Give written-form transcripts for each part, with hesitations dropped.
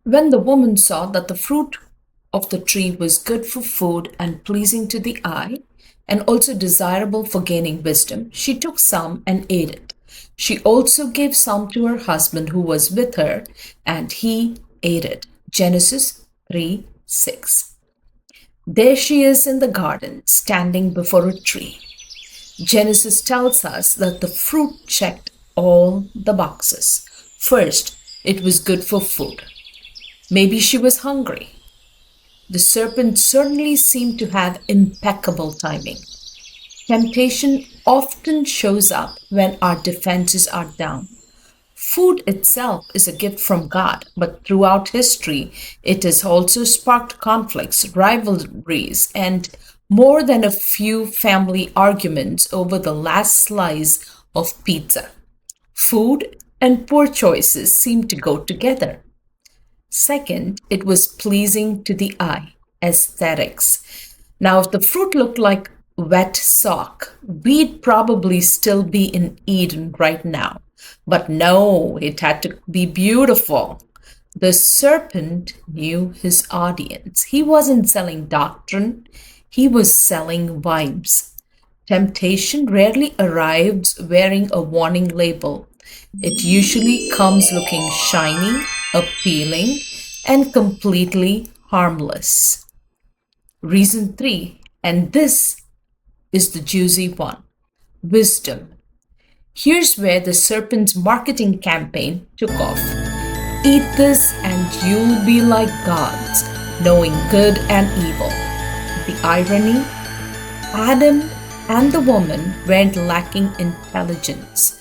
When the woman saw that the fruit of the tree was good for food and pleasing to the eye, and also desirable for gaining wisdom, she took some and ate it. She also gave some to her husband who was with her, and he ate it. Genesis 3 6. There she is in the garden, standing before a tree. Genesis tells us that the fruit checked all the boxes. First, it was good for food. Maybe she was hungry. The serpent certainly seemed to have impeccable timing. Temptation often shows up when our defenses are down. Food itself is a gift from God, but throughout history, it has also sparked conflicts, rivalries, and more than a few family arguments over the last slice of pizza. Food and poor choices seem to go together. Second, it was pleasing to the eye, aesthetics. Now, if the fruit looked like wet sock, we'd probably still be in Eden right now. But no, it had to be beautiful. The serpent knew his audience. He wasn't selling doctrine, he was selling vibes. Temptation rarely arrives wearing a warning label. It usually comes looking shiny, appealing, and completely harmless. Reason 3, and this is the juicy one: wisdom. Here's where the serpent's marketing campaign took off. Eat this and you'll be like gods, knowing good and evil. The irony: Adam and the woman weren't lacking intelligence.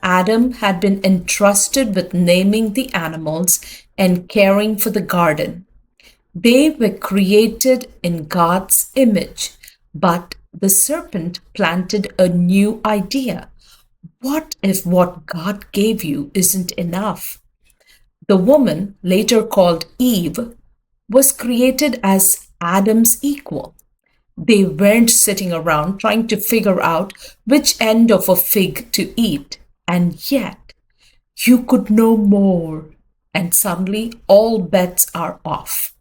Adam had been entrusted with naming the animals and caring for the garden. They were created in God's image, but the serpent planted a new idea. What if what God gave you isn't enough? The woman, later called Eve, was created as Adam's equal. They weren't sitting around trying to figure out which end of a fig to eat. And yet, you could know more, and suddenly all bets are off.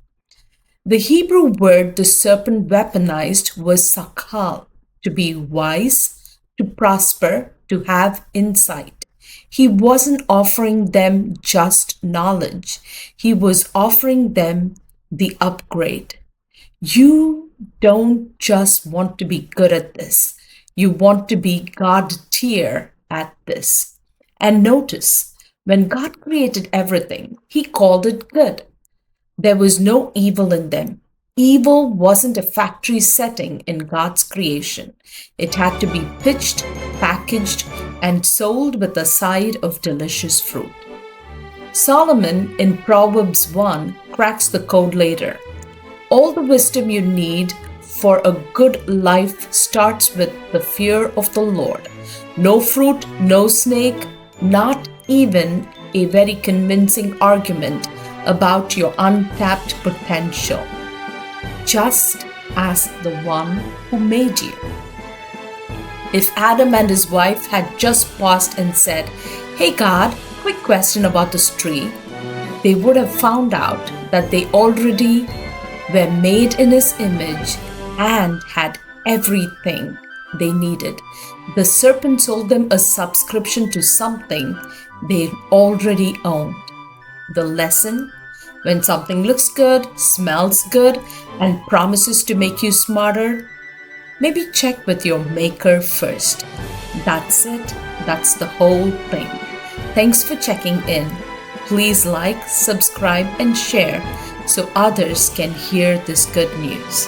The Hebrew word the serpent weaponized was sakal, to be wise, to prosper, to have insight. He wasn't offering them just knowledge, he was offering them the upgrade. You don't just want to be good at this, you want to be God tier at this. And notice, when God created everything, he called it good. There was no evil in them. Evil wasn't a factory setting in God's creation. It had to be pitched, packaged, and sold with a side of delicious fruit. Solomon in Proverbs 1 cracks the code later. All the wisdom you need for a good life starts with the fear of the Lord. No fruit, no snake, not even a very convincing argument about your untapped potential. Just ask the one who made you. If Adam and his wife had just paused and said, "Hey God, quick question about this tree," they would have found out that they already were made in his image and had everything they needed. The serpent sold them a subscription to something they already owned. The lesson: when something looks good, smells good, and promises to make you smarter, maybe check with your maker first. That's it. That's the whole thing. Thanks for checking in. Please like, subscribe, and share so others can hear this good news.